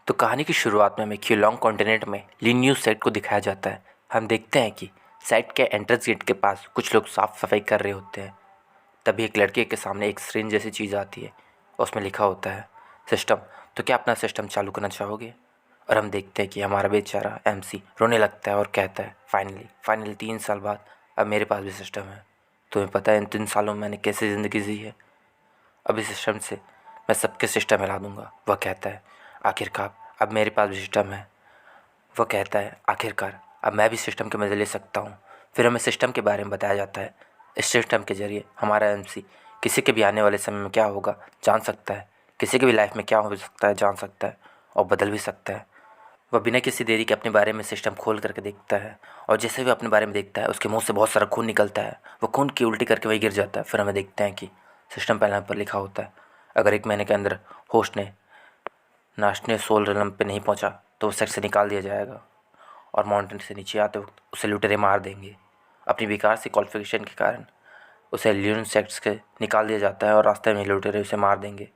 तो कहानी की शुरुआत में हमें क्यूलोंग कॉन्टिनेंट में लिन्यूस साइट को दिखाया जाता है। हम देखते हैं कि साइट के एंट्रेंस गेट के पास कुछ लोग साफ सफाई कर रहे होते हैं। तभी एक लड़के के सामने एक सिरिंज जैसी चीज़ आती है। उसमें लिखा होता है सिस्टम। तो क्या अपना सिस्टम चालू करना चाहोगे? और हम देखते हैं कि हमारा बेचारा एमसी रोने लगता है और कहता है फाइनली 3 साल बाद अब मेरे पास भी सिस्टम है। तुम्हें पता है इन 3 सालों में मैंने कैसी ज़िंदगी जी है? अब इस सिस्टम से मैं सबके सिस्टम हिला दूंगा। वह कहता है आखिरकार अब मेरे पास भी सिस्टम है। वह कहता है आखिरकार अब मैं भी सिस्टम के मज़े ले सकता हूँ। फिर हमें सिस्टम के बारे में बताया जाता है। इस सिस्टम के ज़रिए हमारा एमसी किसी के भी आने वाले समय में क्या होगा जान सकता है, किसी के भी लाइफ में क्या हो सकता है जान सकता है और बदल भी सकता है। वह बिना किसी देरी के अपने बारे में सिस्टम खोल करके देखता है और जैसे भी अपने बारे में देखता है उसके मुंह से बहुत सारा खून निकलता है। वह खून की उल्टी करके वही गिर जाता है। फिर हमें देखते हैं कि सिस्टम पैनल पर लिखा होता है अगर 1 महीने के अंदर होस्ट ने नाशने सोल रिलम पे नहीं पहुंचा तो उस सेट से निकाल दिया जाएगा और माउंटेन से नीचे आते वक्त उसे लुटेरे मार देंगे। अपनी बेकार सी क्वालिफिकेशन के कारण उसे लियन सेक्ट्स के निकाल दिया जाता है और रास्ते में लुटेरे उसे मार देंगे।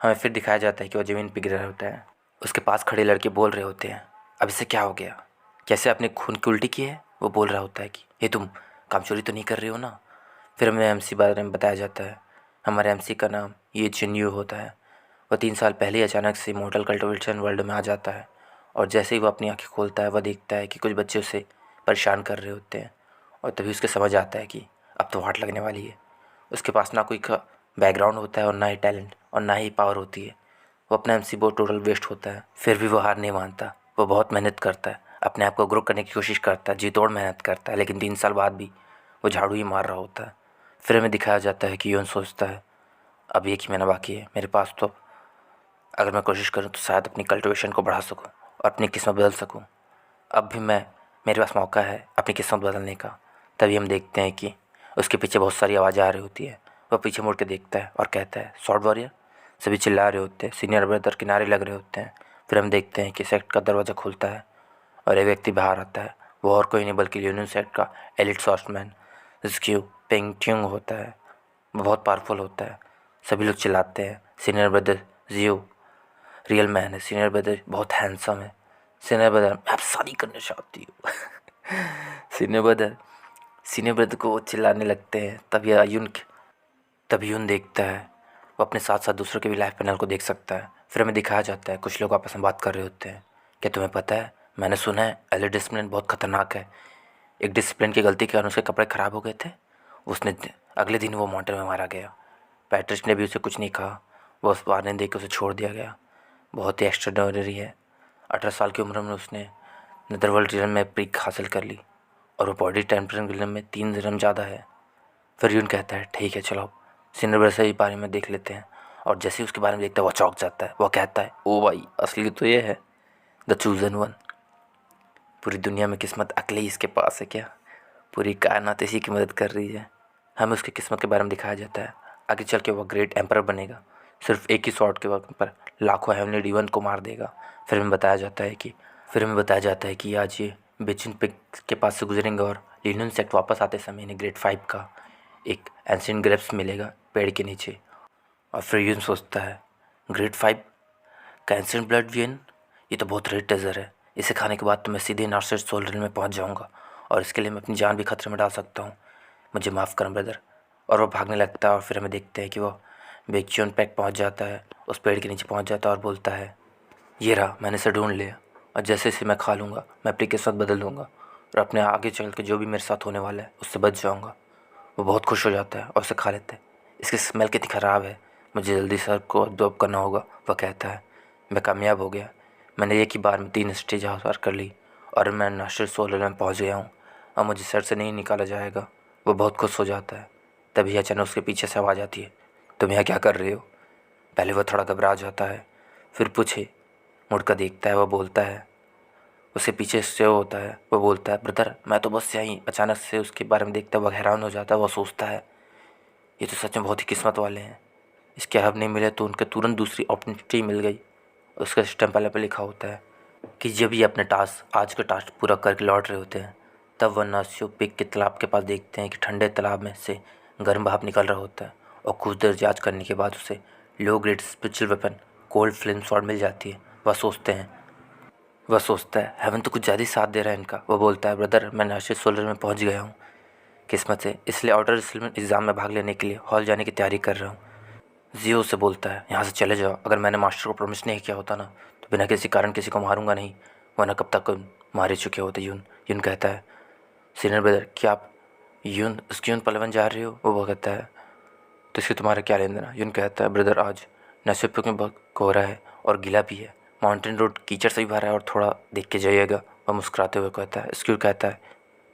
हमें फिर दिखाया जाता है कि वह ज़मीन पर गिर रहा होता है। उसके पास खड़े लड़के बोल रहे होते हैं अब इसे क्या हो गया, कैसे अपने खून की उल्टी की है? वो बोल रहा होता है कि ये तुम काम चोरी तो नहीं कर रही हो ना? फिर हमें एमसी बारे में बताया जाता है। हमारे एमसी का नाम ये चिन्यू होता है। वह 3 साल पहले ही अचानक से मॉडल कल्टिवेशन वर्ल्ड में आ जाता है और जैसे ही वह अपनी आंखें खोलता है वह देखता है कि कुछ बच्चे उसे परेशान कर रहे होते हैं और तभी उसके समझ आता है कि अब तो वाट लगने वाली है। उसके पास ना कोई बैकग्राउंड होता है और ना ही टैलेंट और ना ही पावर होती है। वो अपना एमसी बहुत टोटल वेस्ट होता है। फिर भी वो हार नहीं मानता। वो बहुत मेहनत करता है, अपने आप को ग्रो करने की कोशिश करता है, जी तोड़ मेहनत करता है, लेकिन 3 साल बाद भी वो झाड़ू ही मार रहा होता है। फिर हमें दिखाया जाता है कि यून सोचता है अब 1 ही महीना बाकी है मेरे पास, तो अगर मैं कोशिश करूँ तो शायद अपनी कल्टिवेशन को बढ़ा सकूँ और अपनी किस्मत बदल सकूँ। अब भी मेरे पास मौका है अपनी किस्मत बदलने का। तभी हम देखते हैं कि उसके पीछे बहुत सारी आवाज़ें आ रही होती है। वह पीछे मुड़ के देखता है और कहता है शॉर्ट वॉरियर। सभी चिल्ला रहे होते हैं, सीनियर ब्रदर किनारे लग रहे होते हैं। फिर हम देखते हैं कि सेक्ट का दरवाज़ा खुलता है और एक व्यक्ति बाहर आता है। वो और कोई नहीं बल्कि यूनियन सेक्ट का एलिट सॉर्समैन जिसक्यू पेंग ट्यूंग होता है। वो बहुत पावरफुल होता है। सभी लोग चिल्लाते हैं सीनियर ब्रदर जियो रियल मैन है, सीनियर ब्रदर बहुत हैंडसम है, सीनियर ब्रदर मैं आप शादी करना चाहती हूँ। सीनियर ब्रदर सीनियर ब्रदर को वो चिल्लाने लगते हैं। तभी यून देखता है। वो अपने साथ साथ दूसरों के भी लाइफ पैनल को देख सकता है। फिर हमें दिखाया जाता है कुछ लोग आपस में बात कर रहे होते हैं। क्या तुम्हें पता है मैंने सुना है एलिट डिसिप्लिन बहुत ख़तरनाक है। एक डिसिप्लिन की गलती के कारण उसके कपड़े ख़राब हो गए थे। उसने अगले दिन वो माउंटेन में मारा गया। पैट्रिक ने भी उसे कुछ नहीं कहा। वो उस वार्निंग दे के उसे छोड़ दिया गया। बहुत ही एक्स्ट्राऑर्डिनरी है। 18 साल की उम्र में उसने नेदरवर्ल्ड रियल्म में पीक हासिल कर ली और वो बॉडी टेम्परेचर रियल्म में 3 रियल्म ज़्यादा है। फिर यून कहता है ठीक है चलो सीनियर ब्रदर के बारे में देख लेते हैं। और जैसे ही उसके बारे में देखता है वह चौंक जाता है। वह कहता है ओ भाई असली तो ये है, द चूजन वन। पूरी दुनिया में किस्मत अकेले ही इसके पास है क्या? पूरी कायनात इसी की मदद कर रही है। हमें उसकी किस्मत के बारे में दिखाया जाता है। आगे चल के वह ग्रेट एम्पर बनेगा। सिर्फ एक ही शॉट के वक्त पर लाखों हेवनली डीवन को मार देगा। फिर हमें बताया जाता है कि आज ये बेचिन पिक के पास से गुजरेंगे और लीनियन सेक्ट वापस आते समय इन्हें ग्रेड 5 का एक एंशिएंट ग्रेप्स मिलेगा पेड़ के नीचे। और फिर यून सोचता है ग्रेड 5 का एंशिएंट ब्लड वेन, ये तो बहुत रेयर ट्रेजर है। इसे खाने के बाद तो मैं सीधे नार्सिस सोल रियल में पहुंच जाऊंगा और इसके लिए मैं अपनी जान भी खतरे में डाल सकता हूँ। मुझे माफ़ करना ब्रदर। और वो भागने लगता है और फिर हमें देखते हैं कि वो बेक्यून पैक पहुंच जाता है, उस पेड़ के नीचे पहुंच जाता है और बोलता है ये रहा मैंने इसे ढूंढ लिया और जैसे इसे मैं खा लूँगा मैं अपनी किस्मत बदल दूँगा और अपने आगे चल के जो भी मेरे साथ होने वाला है उससे बच जाऊँगा। वो बहुत खुश हो जाता है और उसे खा लेता है। इसकी स्मेल कितनी ख़राब है, मुझे जल्दी सर को अब्जॉर्ब करना होगा। वह कहता है मैं कामयाब हो गया, मैंने एक ही बार में 3 स्टेज पार कर ली और मैं नाश्टर सोलर में पहुँच गया हूँ। अब मुझे सर से नहीं निकाला जाएगा। वो बहुत खुश हो जाता है। तभी अचानक उसके पीछे से आवाज़ आती है तुम यहाँ क्या कर रहे हो? पहले वह थोड़ा घबरा जाता है, फिर पूछे मुड़ कर देखता है। वह बोलता है उसके पीछे से होता है। वह बोलता है ब्रदर मैं तो बस यहीं। अचानक से उसके बारे में देखता है वह हैरान हो जाता है। वह सोचता है ये तो सच में बहुत ही किस्मत वाले हैं, इसके हब नहीं मिले तो उनके तुरंत दूसरी अपॉर्चुनिटी मिल गई। उसका सिस्टम पहले पर लिखा होता है कि जब ये अपने आज का टास्क पूरा करके लौट रहे होते हैं तब वह नासियो पिक के तालाब के पास देखते हैं कि ठंडे तालाब में से गर्म भाप निकल रहा होता है और कुछ देर जांच करने के बाद उसे low grade spiritual weapon cold flame sword मिल जाती है। वह सोचता है हेवन तो कुछ ज़्यादा ही साथ दे रहा है इनका। वह बोलता है ब्रदर मैं नाशिद सोलर में पहुंच गया हूँ किस्मत से, इसलिए आउटर स्लैम एग्ज़ाम में भाग लेने के लिए हॉल जाने की तैयारी कर रहा हूँ। जियो से बोलता है यहाँ से चले जाओ, अगर मैंने मास्टर को प्रॉमिस नहीं किया होता ना तो बिना किसी कारण किसी को मारूंगा नहीं, वरना कब तक मार ही चुके होते। यून कहता है सीनियर ब्रदर क्या आप यून पलवन जा रहे हो? वो कहता है तो इससे तुम्हारा क्या लेना देना? यून कहता है ब्रदर आज नसीब में बहुत कोहरा है और गीला भी है, माउंटेन रोड कीचड़ से भी भरा है और थोड़ा देख के जाइएगा। वह मुस्कुराते हुए कहता है। स्क्यू कहता है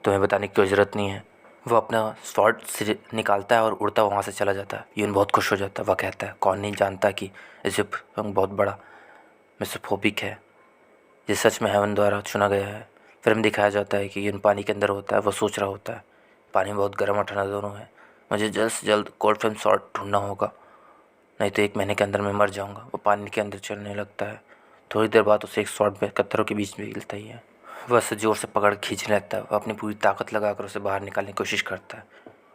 तुम्हें बताने की कोई ज़रूरत नहीं है। वह अपना स्वॉर्ड से निकालता है और उड़ता वहाँ से चला जाता है। यून बहुत खुश हो जाता है। वह कहता है कौन नहीं जानता कि जिप बहुत बड़ा मिसोफोबिक है, ये सच में हेवन द्वारा चुना गया है। फिर में दिखाया जाता है कि यून पानी के अंदर होता है। वह सोच रहा होता है पानी बहुत गर्म और ठंडा दोनों है, मुझे जल्द से जल्द कोल्ड फ्रेम शॉट ढूंढना होगा, नहीं तो 1 महीने के अंदर मैं मर जाऊंगा। वो पानी के अंदर चलने लगता है। थोड़ी देर बाद उसे एक शॉट में पत्थरों के बीच में मिलता ही है। वह उसे ज़ोर से पकड़ खींचने लगता है। वह अपनी पूरी ताकत लगाकर उसे बाहर निकालने की कोशिश करता है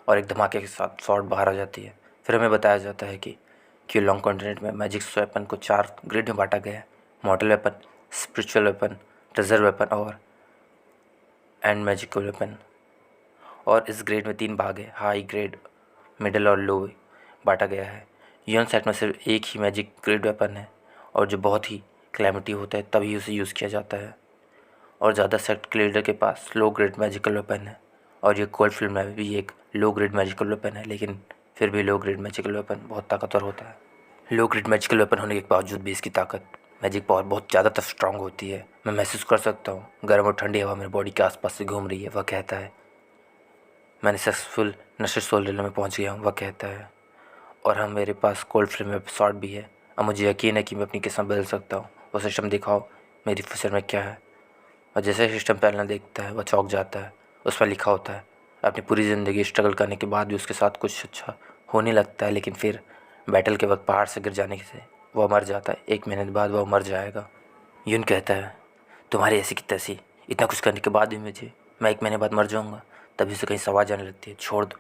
और एक धमाके के साथ शॉट बाहर आ जाती है। फिर हमें बताया जाता है कि लॉन्ग कॉन्टिनेंट में मैजिक वेपन को 4 ग्रेड में बांटा गया है। Model weapon, spiritual weapon, treasure weapon और एंड मैजिकल वेपन। और इस ग्रेड में 3 भाग है, हाई ग्रेड, मिडिल और लो बांटा गया है। यून सेट में सिर्फ एक ही मैजिक ग्रेड वेपन है और जो बहुत ही क्लैमिटी होता है तभी उसे यूज़ किया जाता है। और ज़्यादा सेट के लीडर के पास लो ग्रेड मैजिकल वेपन है और ये कोल्ड फिल्म में भी एक लो ग्रेड मैजिकल वेपन है, लेकिन फिर भी लो ग्रेड मैजिकल वेपन बहुत ताकतवर होता है। लो ग्रेड मैजिकल वेपन होने के बावजूद भी इसकी ताकत, मैजिक पावर बहुत ज़्यादा स्ट्रांग होती है। मैं महसूस कर सकता हूँ गर्म और ठंडी हवा मेरे बॉडी के आसपास से घूम रही है। वह कहता है मैंने सक्सेसफुल नशर सोलर में पहुँच गया हूँ। वह कहता है और हम मेरे पास कोल्ड फ्लेम में शॉट भी है और मुझे यकीन है कि मैं अपनी किस्मत बदल सकता हूँ। वो सिस्टम दिखाओ मेरी फ्यूचर में क्या है। और जैसे सिस्टम पैनल देखता है वह चौंक जाता है। उस पर लिखा होता है अपनी पूरी ज़िंदगी स्ट्रगल करने के बाद भी उसके साथ कुछ अच्छा होने लगता है, लेकिन फिर बैटल के वक्त पहाड़ से गिर जाने से वह मर जाता है। 1 महीने बाद वह मर जाएगा। यून कहता है तुम्हारी ऐसी की तैसी, इतना कुछ करने के बाद भी मैं 1 महीने बाद मर जाऊँगा। तभी उसे कहीं से आवाज़ आने लगती है छोड़ दो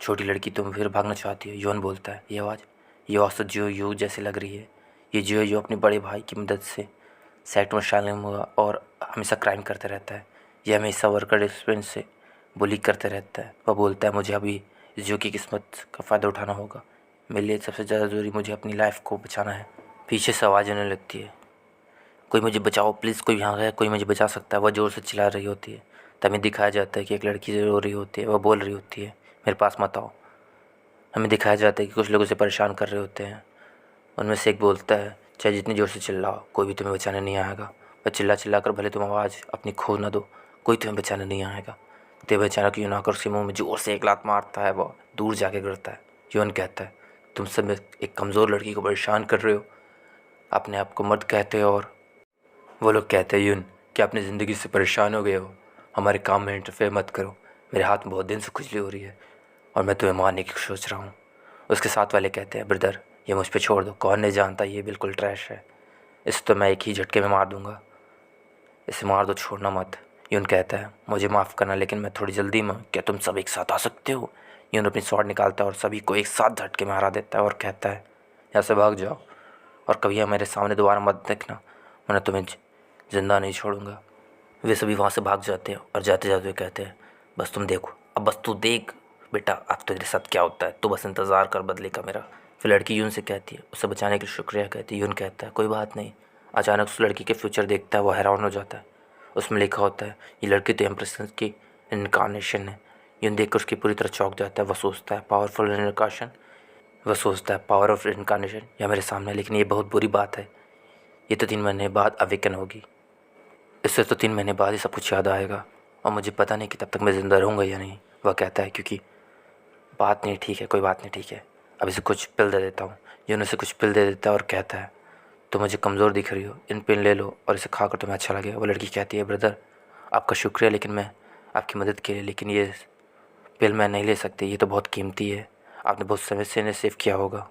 छोटी लड़की, तुम फिर भागना चाहती हो। यून बोलता है ये आवाज़ तो जियो यू जैसी लग रही है। ये जियो यू अपने बड़े भाई की मदद से सेक्ट में शामिल हुआ और हमेशा क्राइम करता रहता है। ये हमेशा वर्कर डिसिप्लिन से बुली करते रहता है। वह बोलता है मुझे अभी जियो की किस्मत का फ़ायदा उठाना होगा। मेरे लिए सबसे ज़्यादा ज़रूरी मुझे अपनी लाइफ को बचाना है। पीछे से आवाज़ आने लगती है कोई मुझे बचाओ प्लीज़, कोई यहाँ है, कोई मुझे बचा सकता है। वह ज़ोर से चिल्ला रही होती है। तभी दिखाया जाता है कि एक लड़की रो रही होती है। वह बोल रही होती है मेरे पास मत आओ। हमें दिखाया जाता है कि कुछ लोग उसे परेशान कर रहे होते हैं। उनमें से एक बोलता है चाहे जितनी ज़ोर से चिल्लाओ कोई भी तुम्हें बचाने नहीं आएगा। वह चिल्ला कर भले तुम आवाज़ अपनी खो ना दो, कोई तुम्हें बचाने नहीं आएगा। तब अचानक यून आकर उसके मुँह में ज़ोर से एक लात मारता है। वह दूर जाके गिरता है। यून कहता है तुम सब एक कमज़ोर लड़की को परेशान कर रहे हो, अपने आप को मर्द कहते हो। और वो लोग कहते हैं यून कि अपनी ज़िंदगी से परेशान हो गए हो, हमारे काम में इंटरफेयर मत करो। मेरे हाथ में बहुत दिन से खुजली हो रही है और मैं तुम्हें मारने की सोच रहा हूँ। उसके साथ वाले कहते हैं ब्रदर ये मुझ पे छोड़ दो, कौन नहीं जानता ये बिल्कुल ट्रैश है, इसे तो मैं एक ही झटके में मार दूंगा, इसे मार दो, छोड़ना मत। यून कहता है मुझे माफ़ करना लेकिन मैं थोड़ी जल्दी में, क्या तुम सब एक साथ आ सकते हो? यून अपनी स्वॉर्ड निकालता है और सभी को एक साथ झटके में हरा देता है और कहता है यहाँ से भाग जाओ और कभी मेरे सामने दोबारा मत देखना, वरना तुम्हें ज़िंदा नहीं छोड़ूंगा। वे सभी वहाँ से भाग जाते हैं और जाते जाते कहते हैं बस तुम देखो, अब बस तू देख बेटा अब तो तेरे साथ क्या होता है, तू बस इंतज़ार कर बदले का मेरा। फिर लड़की यून से कहती है उसे बचाने के लिए शुक्रिया कहती है। यून कहता है कोई बात नहीं। अचानक उस लड़की के फ्यूचर देखता है, वो हैरान हो जाता है। उसमें लिखा होता है ये लड़की तो एम्प्रेस की इनकारनेशन है। यून देख कर उसकी पूरी तरह चौंक जाता है। वह सोचता है पावर ऑफ इनकारनेशन या मेरे सामने, लेकिन ये बहुत बुरी बात है। ये तो 3 महीने बाद अवेकन होगी, इससे तो 3 महीने बाद ही सब कुछ याद आएगा और मुझे पता नहीं कि तब तक मैं ज़िंदा रहूँगा या नहीं। वह कहता है क्योंकि बात नहीं ठीक है, कोई बात नहीं ठीक है, अब इसे कुछ पिल दे देता हूँ। यून उसे कुछ पिल दे देता है और कहता है तो मुझे कमज़ोर दिख रही हो, इन पिल ले लो और इसे खाकर तुम्हें अच्छा लगेगा। वो लड़की कहती है ब्रदर आपका शुक्रिया लेकिन मैं आपकी मदद के लिए, लेकिन ये पिल मैं नहीं ले सकती, ये तो बहुत कीमती है, आपने बहुत समय से इन्हें सेव किया होगा,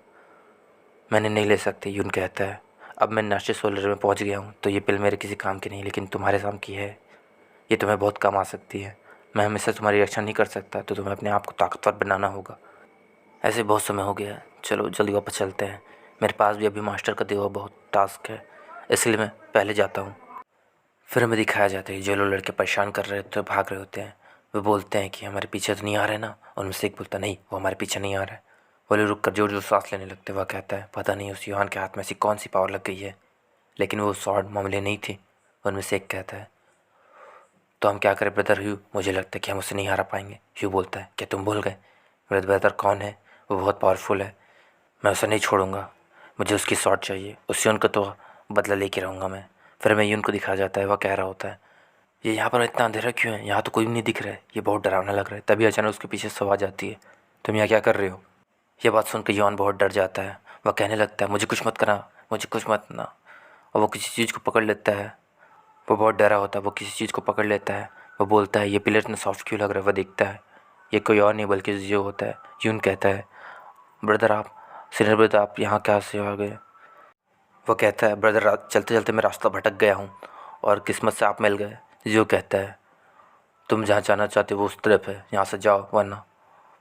मैंने नहीं ले सकती। यून कहता है अब मैं नाशिद सोलर में पहुंच गया हूं तो ये पिल मेरे किसी काम की नहीं, लेकिन तुम्हारे काम की है, ये तुम्हें बहुत काम आ सकती है। मैं हमेशा तुम्हारी रक्षा नहीं कर सकता तो तुम्हें अपने आप को ताकतवर बनाना होगा। ऐसे बहुत समय हो गया है, चलो जल्दी वापस चलते हैं, मेरे पास भी अभी मास्टर का दिया हुआ बहुत टास्क है, इसलिए मैं पहले जाता हूँ। फिर हमें दिखाया जाता है जो लोग लड़के परेशान कर रहे होते हैं, भाग रहे होते हैं, वो बोलते हैं कि हमारे पीछे तो नहीं आ रहे ना। उनमें से एक बोलता नहीं, वो हमारे पीछे नहीं आ रहा है। वो लोग रुक कर जोर जोर सांस लेने लगते। वह कहता है पता नहीं उस यूहान के हाथ में ऐसी कौन सी पावर लग गई है, लेकिन वो स्वॉर्ड मामले नहीं थे। उनमें से एक कहता है तो हम क्या करें ब्रदर ह्यू, मुझे लगता है कि हम उससे नहीं हरा पाएंगे। ह्यू बोलता है क्या तुम भूल गए मेरा ब्रदर कौन है, वो बहुत पावरफुल है, मैं उसे नहीं छोड़ूंगा, मुझे उसकी शॉट चाहिए, उससे उनको तो बदला लेके रहूँगा मैं। फिर मैं यून को दिखाया जाता है, वह कह रहा होता है ये यहाँ पर इतना अंधेरा क्यों है, यहाँ तो कोई भी नहीं दिख रहा है, ये बहुत डरावना लग रहा है। तभी अचानक उसके पीछे से आवाज़ आती है तुम यहाँ क्या कर रहे हो। यह बात सुनकर यौन बहुत डर जाता है। वह कहने लगता है मुझे कुछ मत करना, मुझे कुछ मत ना। और वो किसी चीज़ को पकड़ लेता है। वो बहुत डरा होता है, वो किसी चीज़ को पकड़ लेता है। वो बोलता है ये पिलर इतना सॉफ्ट क्यों लग रहा है। वह देखता है ये कोई और नहीं बल्कि जो होता है। यून कहता है ब्रदर आप सीनियर ब्रदर आप यहाँ क्या से आ गए। वो कहता है ब्रदर चलते चलते मैं रास्ता भटक गया हूँ और किस्मत से आप मिल गए। जो कहता है तुम जहाँ जाना चाहते हो वो उस तरफ है, यहाँ से जाओ वरना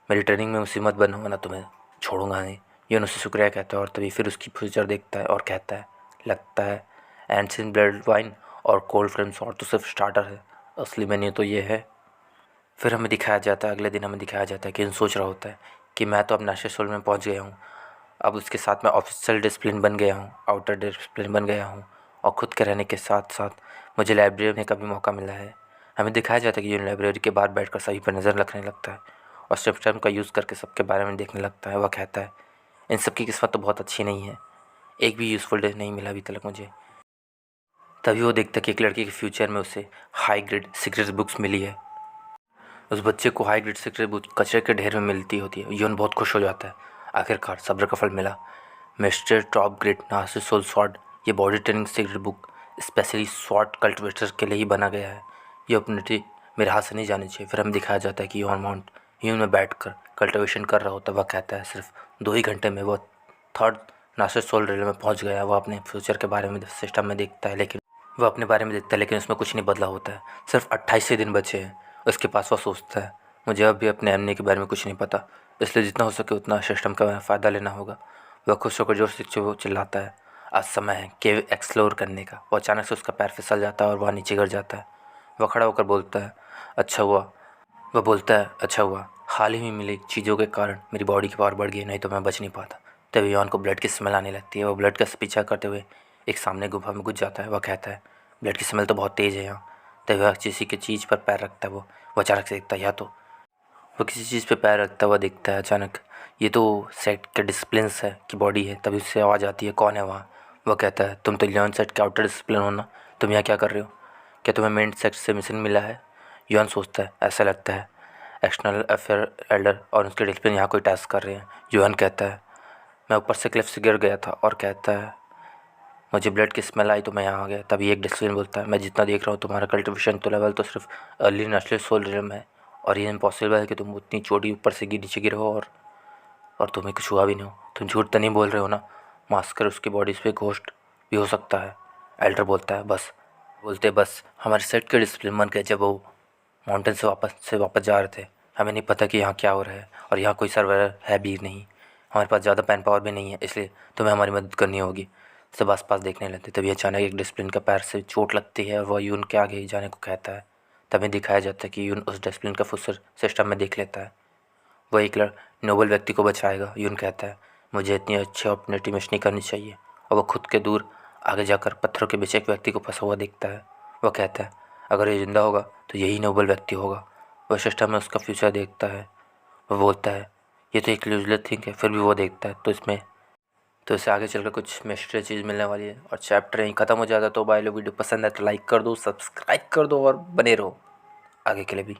मेरी ट्रेनिंग में मुसीबत बनो, वरना तुम्हें छोड़ूंगा नहीं। यून उससे शुक्रिया कहता है और तभी फिर उसकी फ्यूचर देखता है और कहता है लगता है एंशिएंट ब्लड वाइन और कोल्ड फ्लेम सॉर्ट तो सिर्फ स्टार्टर है, असली मेन्यू तो ये है। फिर हमें दिखाया जाता है, अगले दिन हमें दिखाया जाता है कि इन सोच रहा होता है कि मैं तो अब नेशनल सोल में पहुंच गया हूँ, अब उसके साथ मैं ऑफिशियल डिसिप्लिन बन गया हूँ, आउटर डिसिप्लिन बन गया हूँ, और ख़ुद के रहने के साथ साथ मुझे लाइब्रेरी में का भी मौका मिला है। हमें दिखाया जाता है कि यून लाइब्रेरी के बाहर बैठकर सभी पर नज़र रखने लगता है और सिस्टम का यूज़ करके सबके बारे में देखने लगता है। वह कहता है इन सब की किस्मत तो बहुत अच्छी नहीं है, एक भी यूज़फुल डे नहीं मिला अभी तक मुझे। तभी वो देखता है कि एक लड़के के फ्यूचर में उसे हाई ग्रेड सीक्रेट बुक्स मिली है। उस बच्चे को हाई ग्रेड सीक्रेट बुक कचरे के ढेर में मिलती होती है। यून बहुत खुश हो जाता है, आखिरकार सब्र का फल मिला। मिस्टर टॉप ग्रेड नासिर सोल स्वॉर्ड, ये body training secret book specially sword cultivator के लिए ही बना गया है, ये अपॉर्चुनिटी मेरे हाथ से नहीं जानी चाहिए। फिर हमें दिखाया जाता है कि यॉन माउंट यून में बैठ कर कल्टिवेशन कर रहा होता है। वह कहता है सिर्फ 2 ही घंटे में वो थर्ड नासिर सोल रेलवे में पहुंच गया। वह अपने फ्यूचर के बारे में सिस्टम में देखता है, लेकिन वह अपने बारे में देखता है लेकिन उसमें कुछ नहीं बदला होता है। सिर्फ 28 ही दिन बचे हैं उसके पास। वह सोचता है मुझे अब भी अपने एमने के बारे में कुछ नहीं पता, इसलिए जितना हो सके उतना सिस्टम का फ़ायदा लेना होगा। वह खुश होकर जोर से वो चिल्लाता है आज समय है केव एक्सप्लोर करने का। वो अचानक से उसका पैर फिसल जाता है और वह नीचे गिर जाता है। वह खड़ा होकर बोलता है अच्छा हुआ, वह बोलता है अच्छा हुआ हाल ही में मिली चीज़ों के कारण मेरी बॉडी की पावर बढ़ गई, नहीं तो मैं बच नहीं पाता। तभी यॉन को ब्लड की स्मेल आने लगती है। वह ब्लड का पीछा करते हुए एक सामने गुफा में घुस जाता है। वह कहता है ब्लड की स्मेल तो बहुत तेज़ है यहाँ। तभी वह किसी की चीज़ पर पैर रखता है। वो अचानक से देखता है या तो वो किसी चीज़ पे पैर रखता हुआ देखता है अचानक, ये तो सेट के डिसिप्लिन्स है की बॉडी है। तभी उससे आवाज़ आती है कौन है वहाँ। वह कहता है तुम तो लियोन सेट के आउटर डिसिप्लिन हो ना, तुम यहाँ क्या कर रहे हो, क्या तुम्हें मेन सेट से मिशन मिला है। योन सोचता है ऐसा लगता है एक्सटर्नल अफेयर एल्डर और उसके डिसिप्लिन यहाँ कोई टास्क कर रहे हैं। योन कहता है मैं ऊपर से क्लिफ से गिर गया था, और कहता है मुझे ब्लड की स्मेल आई तो मैं यहाँ आ गया। तभी एक डिसिप्लिन बोलता है मैं जितना देख रहा हूँ तुम्हारा कल्टिवेशन तो लेवल तो सिर्फ अर्ली नेशनल सोल रिलम है, और ये इम्पॉसिबल है कि तुम उतनी चोटी ऊपर से नीचे गिरे हो और तुम्हें कुछ हुआ भी नहीं हो। तुम झूठ तो नहीं बोल रहे हो ना, मास्कर उसकी बॉडी पे घोस्ट भी हो सकता है। एल्डर बोलता है बस हमारे सेट के डिसिप्लिन बन गए जब वो माउंटेन से वापस जा रहे थे। हमें नहीं पता कि यहाँ क्या हो रहा है और यहाँ कोई सर्वर है भी नहीं, हमारे पास ज़्यादा पैन पावर भी नहीं है, इसलिए तुम्हें हमारी मदद करनी होगी। सब आस पास देखने लगते तभी अचानक एक डिसिप्लिन का पैर से चोट लगती है और वह यून के आगे जाने को कहता है। तभी दिखाया जाता है कि यून उस डिसिप्लिन का फुसर सिस्टम में देख लेता है। वह एक नोबल व्यक्ति को बचाएगा। यून कहता है मुझे इतनी अच्छी अपॉर्चुनिटी मिस नहीं करनी चाहिए, और वह खुद के दूर आगे जाकर पत्थरों के बीच एक व्यक्ति को फंसा हुआ देखता है। वह कहता है अगर ये जिंदा होगा तो यही नोबल व्यक्ति होगा। वह सिस्टम में उसका फ्यूचर देखता है। वह बोलता है ये तो एक यूजलेस थिंग है, फिर भी वो देखता है तो इससे आगे चलकर कुछ मिस्ट्री चीज़ मिलने वाली है और चैप्टर यहीं ख़त्म हो जाता है। तो भाई लोग वीडियो पसंद है तो लाइक कर दो, सब्सक्राइब कर दो और बने रहो आगे के लिए भी।